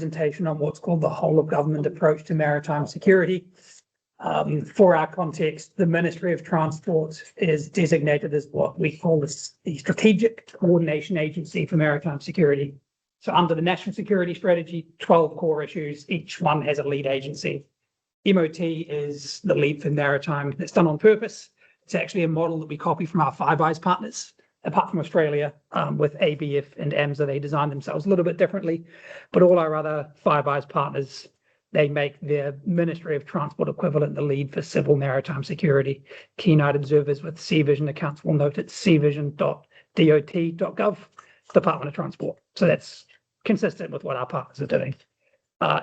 presentation on what's called the whole of government approach to maritime security. For our context, the Ministry of Transport is designated as what we call the Strategic Coordination Agency for Maritime Security. So under the National Security Strategy, 12 core issues, each one has a lead agency. MOT is the lead for maritime. It's done on purpose. It's actually a model that we copy from our Five Eyes partners. Apart from Australia, with ABF and AMSA, they designed themselves a little bit differently, but all our other Five Eyes partners, they make their Ministry of Transport equivalent the lead for civil maritime security. Keen-eyed observers with Sea Vision accounts will note it's seavision.dot.gov, Department of Transport. So that's consistent with what our partners are doing.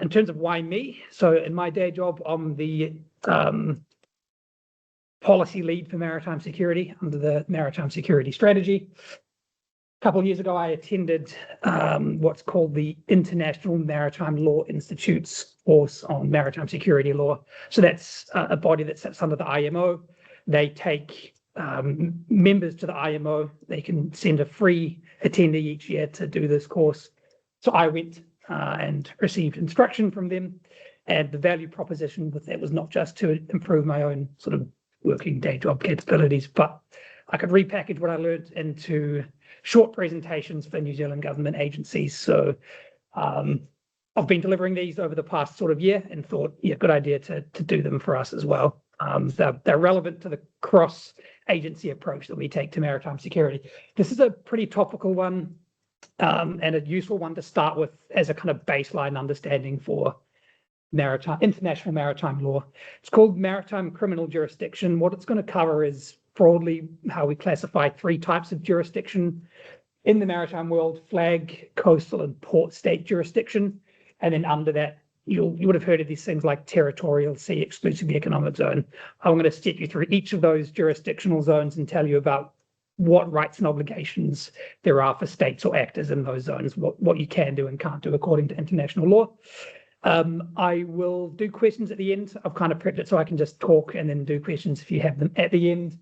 In terms of why me, so in my day job, I'm the policy lead for maritime security under the Maritime Security Strategy. A couple of years ago, I attended what's called the International Maritime Law Institute's course on maritime security law. So that's a body that sits under the IMO. They take members to the IMO. They can send a free attendee each year to do this course. So I went and received instruction from them. And the value proposition with that was not just to improve my own sort of working day job capabilities, but I could repackage what I learned into short presentations for New Zealand government agencies. So I've been delivering these over the past sort of year and thought, yeah, good idea to do them for us as well. They're relevant to the cross-agency approach that we take to maritime security. This is a pretty topical one and a useful one to start with as a kind of baseline understanding for international maritime law. It's called maritime criminal jurisdiction. What it's going to cover is broadly how we classify three types of jurisdiction in the maritime world: flag, coastal, and port state jurisdiction. And then under that, you would have heard of these things like territorial sea, exclusive economic zone. I'm going to step you through each of those jurisdictional zones and tell you about what rights and obligations there are for states or actors in those zones, what you can do and can't do according to international law. I will do questions at the end. I've kind of prepped it so I can just talk and then do questions if you have them at the end.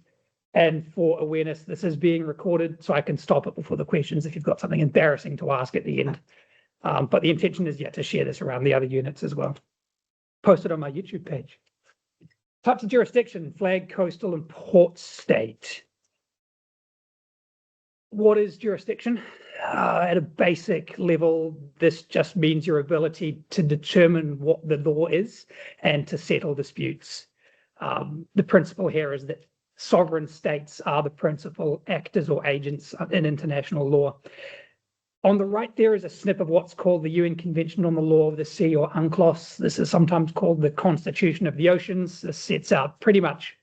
And for awareness, this is being recorded, so I can stop it before the questions if you've got something embarrassing to ask at the end. But the intention is yet to share this around the other units as well. Post it on my YouTube page. Types of jurisdiction: flag, coastal, and port state. What is jurisdiction? At a basic level, this just means your ability to determine what the law is and to settle disputes. The principle here is that sovereign states are the principal actors or agents in international law. On the right, there is a snip of what's called the UN Convention on the Law of the Sea, or UNCLOS. This is sometimes called the Constitution of the Oceans. This sets out pretty much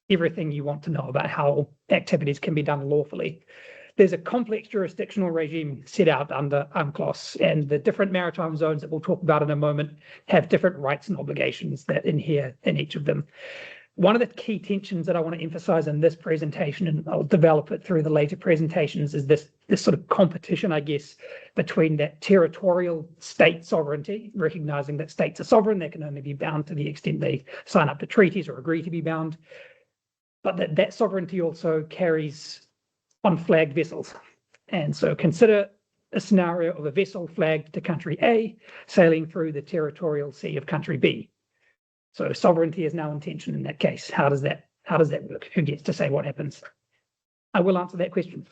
everything you want to know about how activities can be done lawfully. There's a complex jurisdictional regime set out under UNCLOS, and the different maritime zones that we'll talk about in a moment have different rights and obligations that inhere in each of them. One of the key tensions that I want to emphasize in this presentation, and I'll develop it through the later presentations, is this sort of competition, I guess, between that territorial state sovereignty, recognizing that states are sovereign, they can only be bound to the extent they sign up to treaties or agree to be bound, but that sovereignty also carries unflagged vessels. And so consider a scenario of a vessel flagged to country A sailing through the territorial sea of country B. So sovereignty is now in tension in that case. How does that work? Who gets to say what happens? I will answer that question.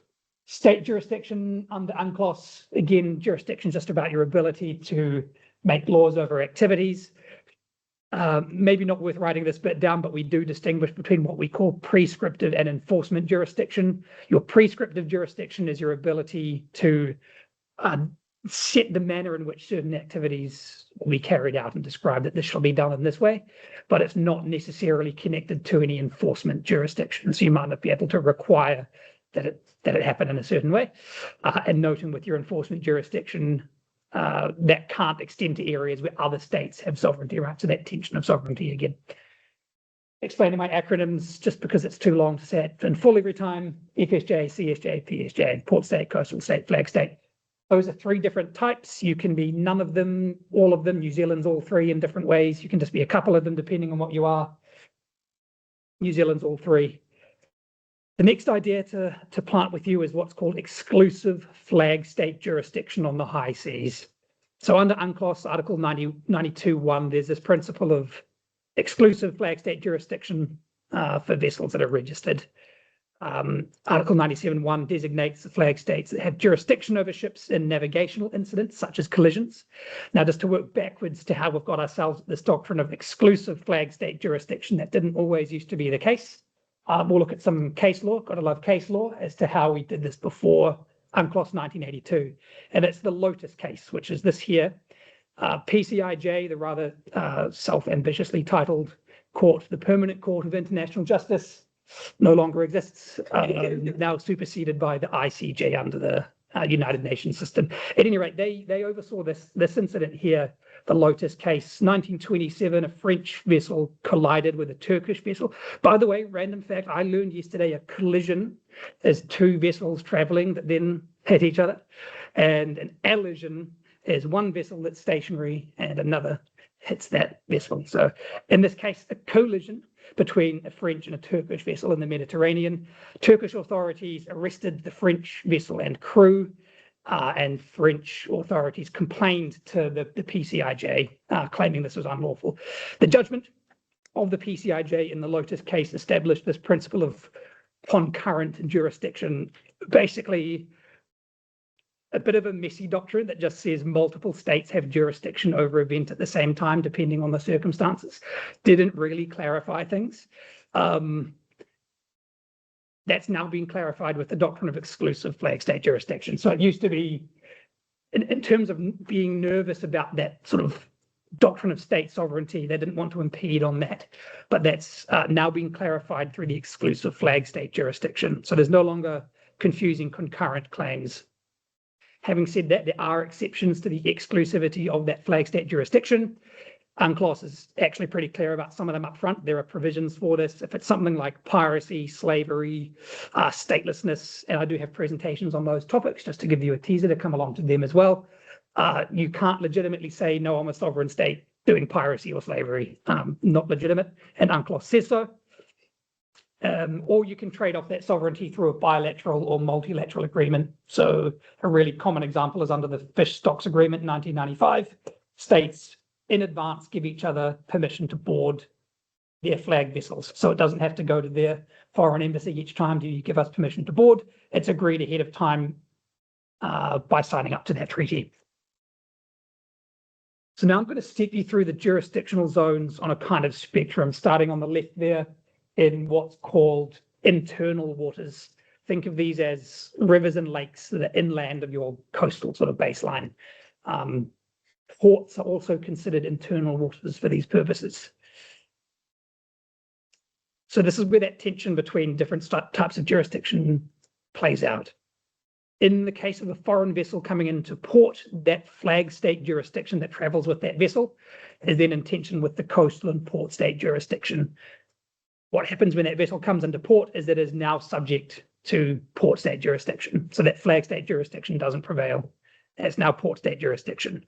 State jurisdiction under UNCLOS, again, jurisdiction is just about your ability to make laws over activities. Maybe not worth writing this bit down, but we do distinguish between what we call prescriptive and enforcement jurisdiction. Your prescriptive jurisdiction is your ability to set the manner in which certain activities will be carried out and describe that this shall be done in this way, but it's not necessarily connected to any enforcement jurisdiction. So you might not be able to require that it happen in a certain way. And noting with your enforcement jurisdiction, that can't extend to areas where other states have sovereignty, right? So that tension of sovereignty again. Explaining my acronyms just because it's too long to say it in full every time: FSJ, CSJ, PSJ, port state, coastal state, flag state. Those are three different types. You can be none of them, all of them. New Zealand's all three in different ways. You can just be a couple of them depending on what you are. New Zealand's all three. The next idea to plant with you is what's called exclusive flag state jurisdiction on the high seas. So under UNCLOS Article 92.1, there's this principle of exclusive flag state jurisdiction for vessels that are registered. Article 97.1 designates the flag states that have jurisdiction over ships in navigational incidents such as collisions. Now, just to work backwards to how we've got ourselves this doctrine of exclusive flag state jurisdiction, that didn't always used to be the case. We'll look at some case law, gotta love case law, as to how we did this before UNCLOS 1982. And it's the Lotus case, which is this here. PCIJ, the rather self-ambitiously titled court, the Permanent Court of International Justice, no longer exists, now superseded by the ICJ under the United Nations system. At any rate, they oversaw this incident here, the Lotus case. 1927, a French vessel collided with a Turkish vessel. By the way, random fact, I learned yesterday a collision is two vessels traveling that then hit each other. And an allision is one vessel that's stationary and another hits that vessel. So in this case, a collision between a French and a Turkish vessel in the Mediterranean. Turkish authorities arrested the French vessel and crew, and French authorities complained to the PCIJ, claiming this was unlawful. The judgment of the PCIJ in the Lotus case established this principle of concurrent jurisdiction, basically a bit of a messy doctrine that just says multiple states have jurisdiction over event at the same time, depending on the circumstances. Didn't really clarify things. That's now been clarified with the doctrine of exclusive flag state jurisdiction. So it used to be, in terms of being nervous about that sort of doctrine of state sovereignty, they didn't want to impede on that. But that's now been clarified through the exclusive flag state jurisdiction. So there's no longer confusing concurrent claims. Having said that, there are exceptions to the exclusivity of that flag state jurisdiction. UNCLOS is actually pretty clear about some of them up front. There are provisions for this. If it's something like piracy, slavery, statelessness, and I do have presentations on those topics just to give you a teaser to come along to them as well. You can't legitimately say, no, I'm a sovereign state doing piracy or slavery. Not legitimate, and UNCLOS says so. Or you can trade off that sovereignty through a bilateral or multilateral agreement. So a really common example is under the Fish Stocks Agreement in 1995. States in advance give each other permission to board their flag vessels. So it doesn't have to go to their foreign embassy each time. Do you give us permission to board? It's agreed ahead of time by signing up to that treaty. So now I'm going to step you through the jurisdictional zones on a kind of spectrum, starting on the left there in what's called internal waters. Think of these as rivers and lakes that are inland of your coastal sort of baseline. Ports are also considered internal waters for these purposes. So this is where that tension between different types of jurisdiction plays out. In the case of a foreign vessel coming into port, that flag state jurisdiction that travels with that vessel is then in tension with the coastal and port state jurisdiction. What happens when that vessel comes into port is that it is now subject to port state jurisdiction. So that flag state jurisdiction doesn't prevail. It's now port state jurisdiction.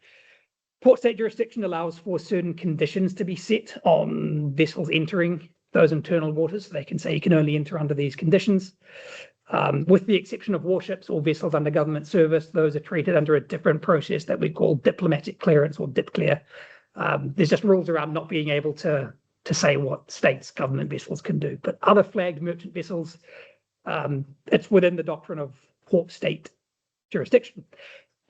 Port state jurisdiction allows for certain conditions to be set on vessels entering those internal waters. They can say you can only enter under these conditions. With the exception of warships or vessels under government service, those are treated under a different process that we call diplomatic clearance or DipClear. There's just rules around not being able to say what states government vessels can do. But other flagged merchant vessels, it's within the doctrine of port state jurisdiction.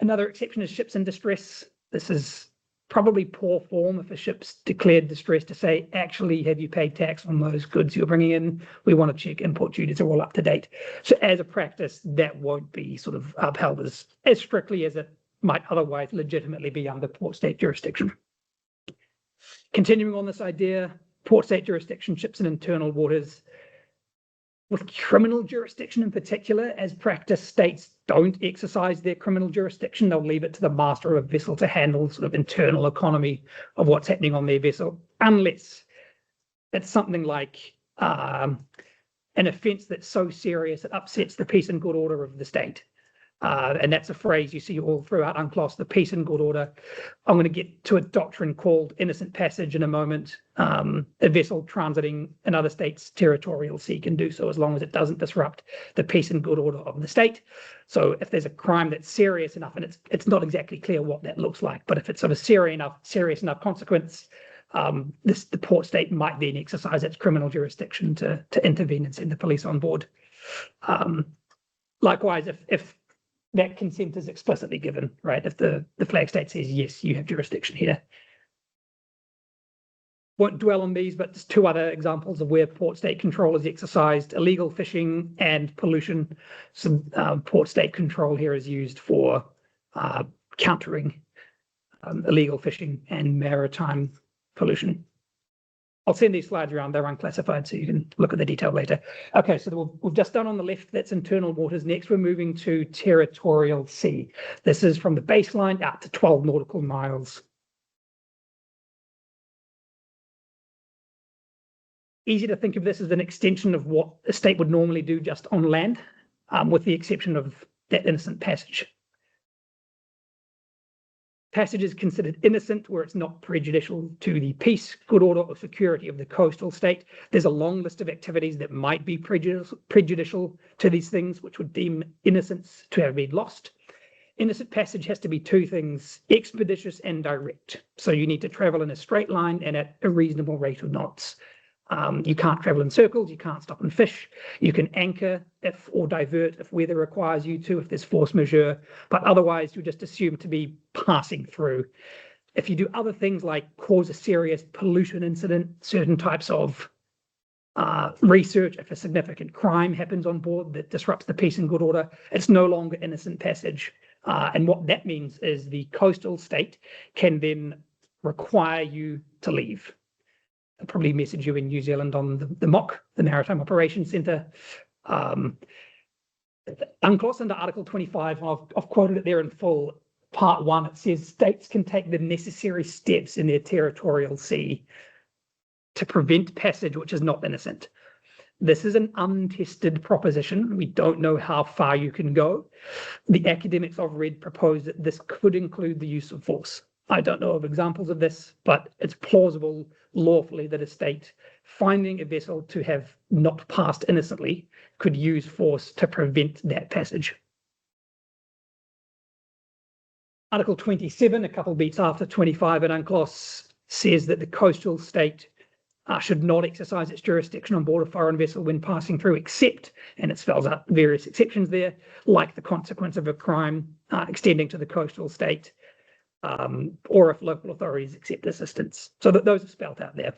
Another exception is ships in distress. This is probably poor form if a ship's declared distress to say, actually, have you paid tax on those goods you're bringing in? We want to check import duties are all up to date. So as a practice, that won't be sort of upheld as strictly as it might otherwise legitimately be under port state jurisdiction. Continuing on this idea, port state jurisdiction, ships in internal waters. With criminal jurisdiction in particular, as practice, states don't exercise their criminal jurisdiction. They'll leave it to the master of a vessel to handle sort of internal economy of what's happening on their vessel, unless it's something like an offence that's so serious it upsets the peace and good order of the state. And that's a phrase you see all throughout UNCLOS, the peace and good order. I'm going to get to a doctrine called innocent passage in a moment. A vessel transiting another state's territorial sea can do so as long as it doesn't disrupt the peace and good order of the state. So if there's a crime that's serious enough, and it's not exactly clear what that looks like, but if it's sort of serious enough consequence, the port state might then exercise its criminal jurisdiction to intervene and send the police on board. Likewise, if that consent is explicitly given, right? If the flag state says, yes, you have jurisdiction here. Won't dwell on these, but just two other examples of where port state control is exercised: illegal fishing and pollution. Some port state control here is used for countering illegal fishing and maritime pollution. I'll send these slides around. They're unclassified, so you can look at the detail later. Okay, so we've just done on the left, that's internal waters. Next, we're moving to territorial sea. This is from the baseline out to 12 nautical miles. Easy to think of this as an extension of what a state would normally do just on land, with the exception of that innocent passage. Passage is considered innocent where it's not prejudicial to the peace, good order, or security of the coastal state. There's a long list of activities that might be prejudicial to these things, which would deem innocence to have been lost. Innocent passage has to be two things: expeditious and direct. So you need to travel in a straight line and at a reasonable rate of knots. You can't travel in circles, you can't stop and fish. You can anchor or divert if weather requires you to, if there's force majeure, but otherwise you're just assumed to be passing through. If you do other things like cause a serious pollution incident, certain types of research, if a significant crime happens on board that disrupts the peace and good order, it's no longer innocent passage. And what that means is the coastal state can then require you to leave. I'll probably message you in New Zealand on the MOC, the Maritime Operations Centre. UNCLOS under Article 25, and I've quoted it there in full, Part 1, it says states can take the necessary steps in their territorial sea to prevent passage which is not innocent. This is an untested proposition. We don't know how far you can go. The academics I've read propose that this could include the use of force. I don't know of examples of this, but it's plausible lawfully that a state finding a vessel to have not passed innocently could use force to prevent that passage. Article 27, a couple beats after 25 in UNCLOS, says that the coastal state should not exercise its jurisdiction on board a foreign vessel when passing through, except, and it spells out various exceptions there, like the consequence of a crime extending to the coastal state, or if local authorities accept assistance. So that those are spelled out there.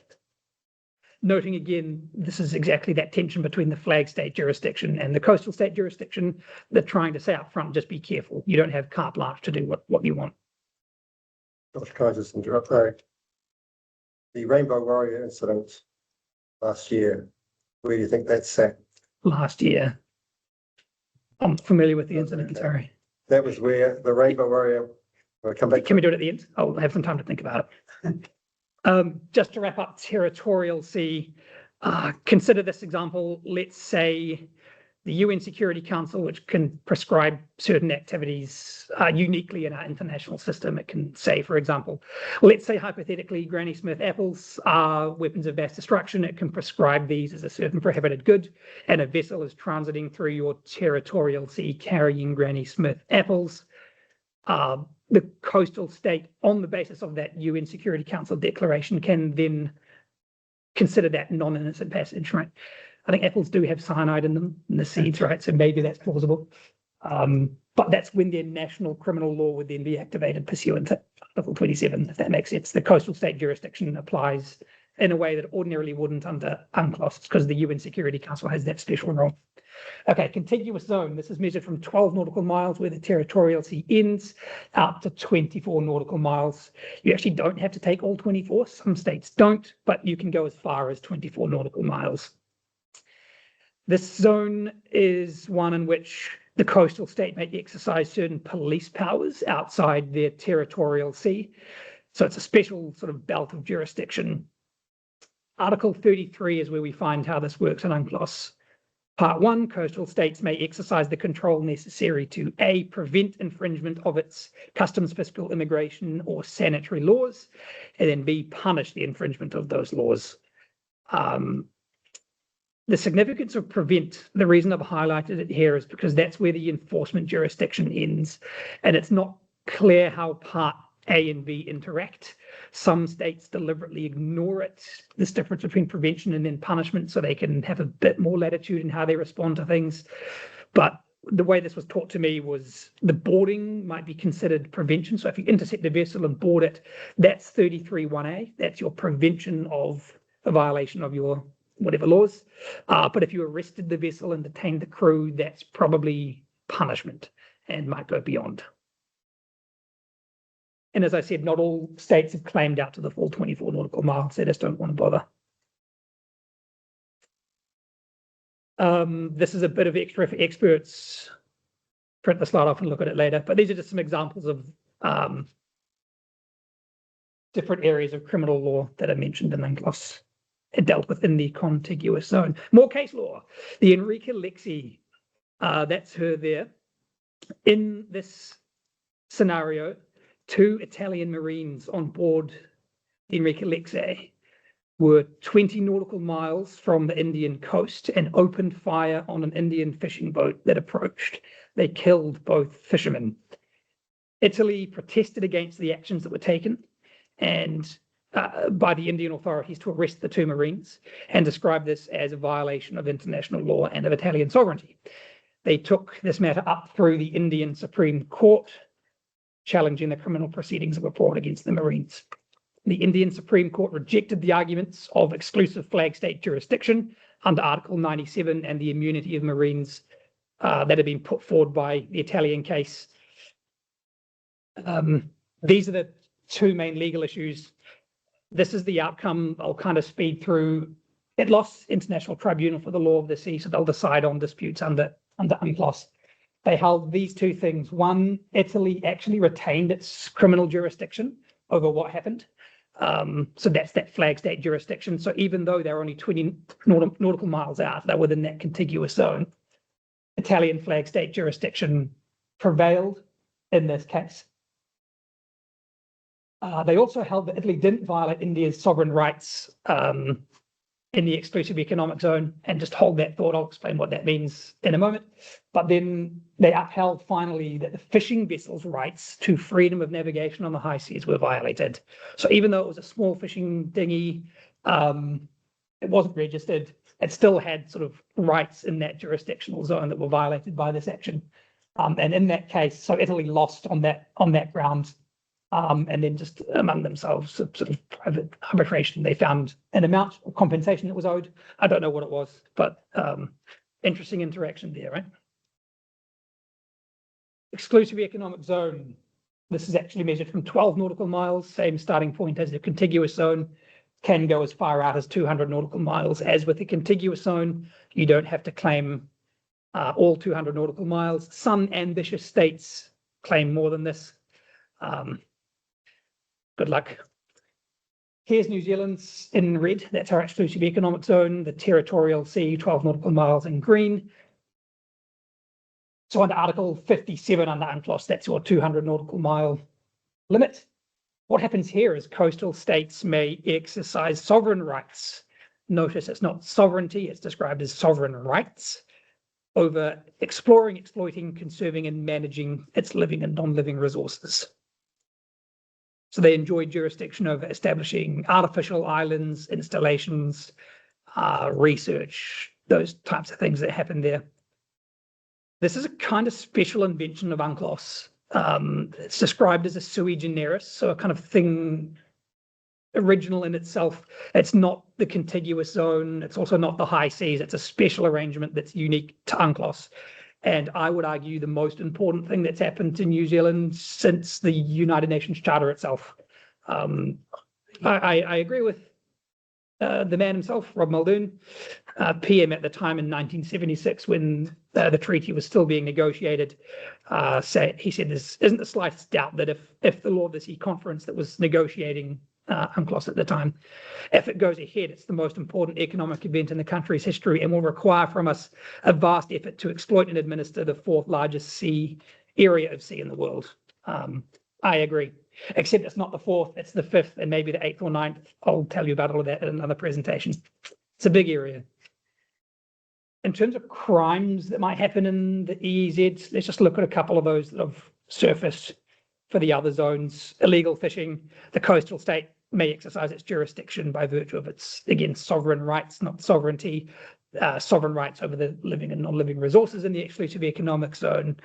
Noting again, this is exactly that tension between the flag state jurisdiction and the coastal state jurisdiction. They're trying to say up front, just be careful. You don't have carte blanche to do what you want. Josh, can I just interrupt there? The Rainbow Warrior incident last year, where do you think that's at? Last year. I'm familiar with the incident, okay. Sorry. That was where the Rainbow Warrior... Come back. Can we do it at the end? I'll have some time to think about it. Just to wrap up territorial sea, consider this example. Let's say the UN Security Council, which can prescribe certain activities uniquely in our international system. It can say, for example, let's say hypothetically Granny Smith apples are weapons of mass destruction. It can prescribe these as a certain prohibited good, and a vessel is transiting through your territorial sea carrying Granny Smith apples. The coastal state, on the basis of that UN Security Council declaration, can then consider that non-innocent passage, right? I think apples do have cyanide in them, in the seeds, right? So maybe that's plausible. But that's when their national criminal law would then be activated pursuant to Article 27, if that makes sense. The coastal state jurisdiction applies in a way that ordinarily wouldn't under UNCLOS, because the UN Security Council has that special role. Okay, contiguous zone. This is measured from 12 nautical miles where the territorial sea ends out to 24 nautical miles. You actually don't have to take all 24. Some states don't, but you can go as far as 24 nautical miles. This zone is one in which the coastal state may exercise certain police powers outside their territorial sea. So it's a special sort of belt of jurisdiction. Article 33 is where we find how this works in UNCLOS. Part 1, coastal states may exercise the control necessary to A, prevent infringement of its customs, fiscal, immigration, or sanitary laws, and then B, punish the infringement of those laws. The significance of prevent, the reason I've highlighted it here is because that's where the enforcement jurisdiction ends, and it's not clear how Part A and B interact. Some states deliberately ignore it, this difference between prevention and then punishment, so they can have a bit more latitude in how they respond to things. But the way this was taught to me was the boarding might be considered prevention. So if you intercept the vessel and board it, that's 33(1)A. That's your prevention of a violation of your whatever laws. But if you arrested the vessel and detained the crew, that's probably punishment and might go beyond. And as I said, not all states have claimed out to the full 24 nautical miles. They just don't want to bother. This is a bit of extra for experts. Print the slide off and look at it later. But these are just some examples of different areas of criminal law that are mentioned in UNCLOS. It dealt with in the contiguous zone. More case law. The Enrica Lexi, that's her there. In this scenario, 2 Italian Marines on board the Enrica Lexi were 20 nautical miles from the Indian coast and opened fire on an Indian fishing boat that approached. They killed both fishermen. Italy protested against the actions that were taken and by the Indian authorities to arrest the 2 Marines and described this as a violation of international law and of Italian sovereignty. They took this matter up through the Indian Supreme Court, challenging the criminal proceedings that were brought against the Marines. The Indian Supreme Court rejected the arguments of exclusive flag state jurisdiction under Article 97 and the immunity of Marines that had been put forward by the Italian case. These are the 2 main legal issues. This is the outcome. I'll kind of speed through. It lost International Tribunal for the Law of the Sea, so they'll decide on disputes under UNCLOS. They held these 2 things. 1, Italy actually retained its criminal jurisdiction over what happened. So that's that flag state jurisdiction. So even though they're only 20 nautical miles out, they're within that contiguous zone. Italian flag state jurisdiction prevailed in this case. They also held that Italy didn't violate India's sovereign rights in the exclusive economic zone, and just hold that thought. I'll explain what that means in a moment. But then they upheld finally that the fishing vessel's rights to freedom of navigation on the high seas were violated. So even though it was a small fishing dinghy, it wasn't registered, it still had sort of rights in that jurisdictional zone that were violated by this action. And in that case, so Italy lost on that ground. And then just among themselves, sort of private arbitration, they found an amount of compensation that was owed. I don't know what it was, but interesting interaction there, right? Exclusive economic zone. This is actually measured from 12 nautical miles, same starting point as the contiguous zone, can go as far out as 200 nautical miles. As with the contiguous zone, you don't have to claim all 200 nautical miles. Some ambitious states claim more than this. Good luck. Here's New Zealand's in red. That's our exclusive economic zone, the territorial sea, 12 nautical miles in green. So under Article 57 under UNCLOS, that's your 200 nautical mile limit. What happens here is coastal states may exercise sovereign rights. Notice it's not sovereignty, it's described as sovereign rights over exploring, exploiting, conserving, and managing its living and non-living resources. So they enjoy jurisdiction over establishing artificial islands, installations, research, those types of things that happen there. This is a kind of special invention of UNCLOS. It's described as a sui generis, so a kind of thing original in itself. It's not the contiguous zone. It's also not the high seas. It's a special arrangement that's unique to UNCLOS. And I would argue the most important thing that's happened to New Zealand since the United Nations Charter itself. I agree with the man himself, Rob Muldoon, PM at the time in 1976 when the treaty was still being negotiated. He said there isn't the slightest doubt that if the Law of the Sea conference that was negotiating UNCLOS at the time. If it goes ahead, it's the most important economic event in the country's history and will require from us a vast effort to exploit and administer the fourth largest area of sea in the world. I agree, except it's not the fourth, it's the fifth and maybe the eighth or ninth. I'll tell you about all of that in another presentation. It's a big area. In terms of crimes that might happen in the EEZ, let's just look at a couple of those that have surfaced for the other zones. Illegal fishing. The coastal state may exercise its jurisdiction by virtue of its, again, sovereign rights, not sovereignty, sovereign rights over the living and non-living resources in the exclusive economic zone.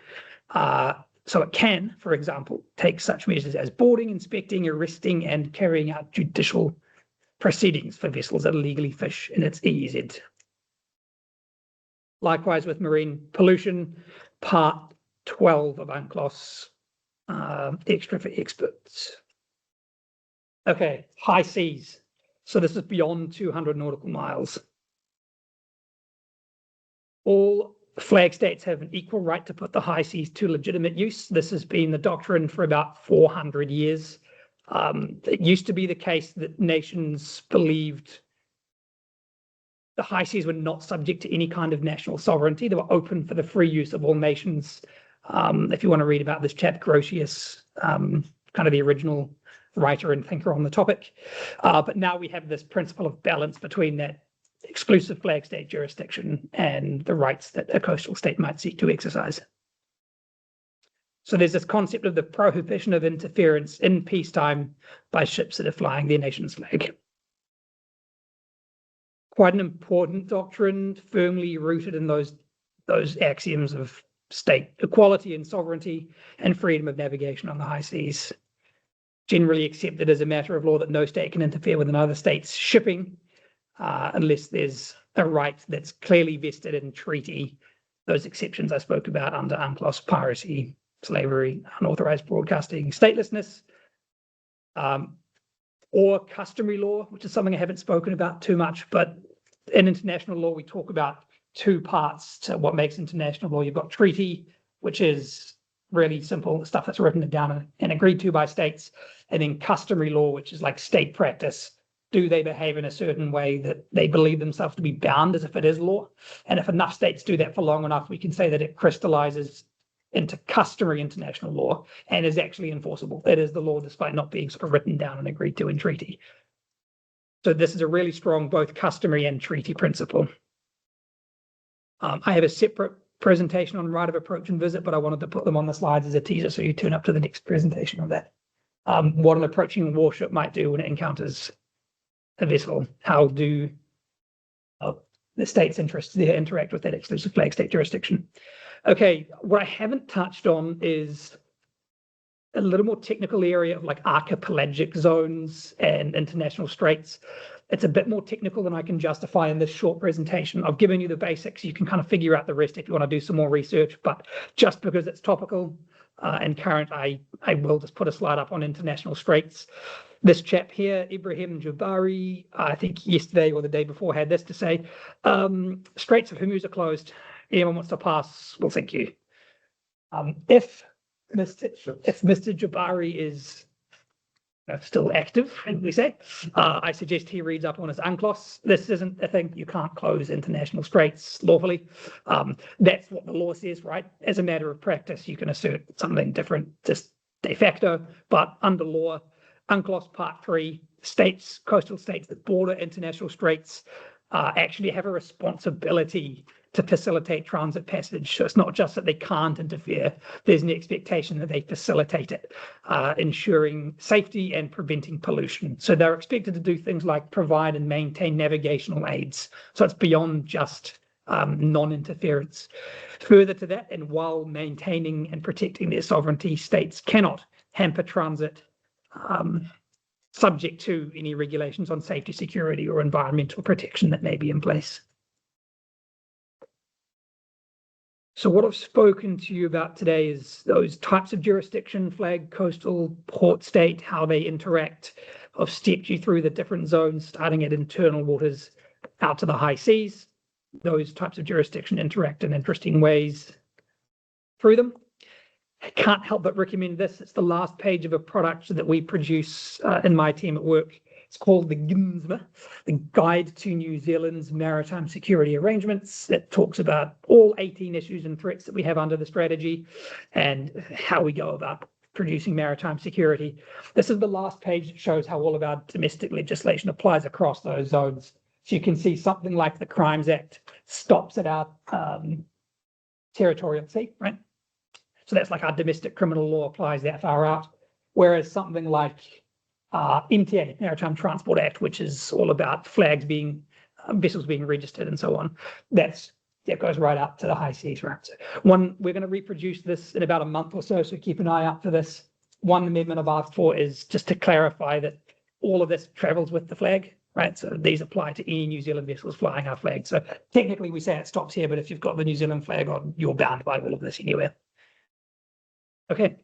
So it can, for example, take such measures as boarding, inspecting, arresting, and carrying out judicial proceedings for vessels that illegally fish in its EEZ. Likewise with marine pollution, part 12 of UNCLOS, extra for experts. Okay, high seas. So this is beyond 200 nautical miles. All flag states have an equal right to put the high seas to legitimate use. This has been the doctrine for about 400 years. It used to be the case that nations believed the high seas were not subject to any kind of national sovereignty. They were open for the free use of all nations. If you want to read about this chap, Grotius, kind of the original writer and thinker on the topic. But now we have this principle of balance between that exclusive flag state jurisdiction and the rights that a coastal state might seek to exercise. So there's this concept of the prohibition of interference in peacetime by ships that are flying their nation's flag. Quite an important doctrine, firmly rooted in those axioms of state equality and sovereignty and freedom of navigation on the high seas. Generally accepted as a matter of law that no state can interfere with another state's shipping unless there's a right that's clearly vested in treaty. Those exceptions I spoke about under UNCLOS: piracy, slavery, unauthorized broadcasting, statelessness, or customary law, which is something I haven't spoken about too much, but in international law, we talk about two parts to what makes international law. You've got treaty, which is really simple stuff that's written down and agreed to by states, and then customary law, which is like state practice. Do they behave in a certain way that they believe themselves to be bound as if it is law? And if enough states do that for long enough, we can say that it crystallizes into customary international law and is actually enforceable. It is the law despite not being sort of written down and agreed to in treaty. So this is a really strong both customary and treaty principle. I have a separate presentation on right of approach and visit, but I wanted to put them on the slides as a teaser so you turn up to the next presentation of that. What an approaching warship might do when it encounters a vessel. How do the state's interests there interact with that exclusive flag state jurisdiction? Okay, what I haven't touched on is a little more technical area of like archipelagic zones and international straits. It's a bit more technical than I can justify in this short presentation. I've given you the basics. You can kind of figure out the rest if you want to do some more research, but just because it's topical and current, I will just put a slide up on international straits. This chap here, Ibrahim Jabari, I think yesterday or the day before had this to say, Straits of Hormuz are closed. Anyone wants to pass, well, thank you. If Mr. Jabari is still active, we say, I suggest he reads up on his UNCLOS. This isn't a thing. You can't close international straits lawfully. That's what the law says, right? As a matter of practice, you can assert something different, just de facto, but under law, UNCLOS Part 3, states, coastal states that border international straits actually have a responsibility to facilitate transit passage. So it's not just that they can't interfere, there's an expectation that they facilitate it, ensuring safety and preventing pollution. So they're expected to do things like provide and maintain navigational aids. So it's beyond just non-interference. Further to that, and while maintaining and protecting their sovereignty, states cannot hamper transit subject to any regulations on safety, security, or environmental protection that may be in place. So what I've spoken to you about today is those types of jurisdiction, flag, coastal, port state, how they interact. I've stepped you through the different zones, starting at internal waters out to the high seas. Those types of jurisdiction interact in interesting ways through them. I can't help but recommend this. It's the last page of a product that we produce in my team at work. It's called the GIMSMA, the Guide to New Zealand's Maritime Security Arrangements. It talks about all 18 issues and threats that we have under the strategy and how we go about producing maritime security. This is the last page that shows how all of our domestic legislation applies across those zones. So you can see something like the Crimes Act stops at our territorial sea, right? So that's like our domestic criminal law applies that far out. Whereas something like MTA, Maritime Transport Act, which is all about flags being, vessels being registered and so on, that goes right up to the high seas, right? So we're going to reproduce this in about a month or so, so keep an eye out for this. One amendment I've asked for is just to clarify that all of this travels with the flag, right? So these apply to any New Zealand vessels flying our flag. So technically we say it stops here, but if you've got the New Zealand flag on, you're bound by all of this anywhere. Okay.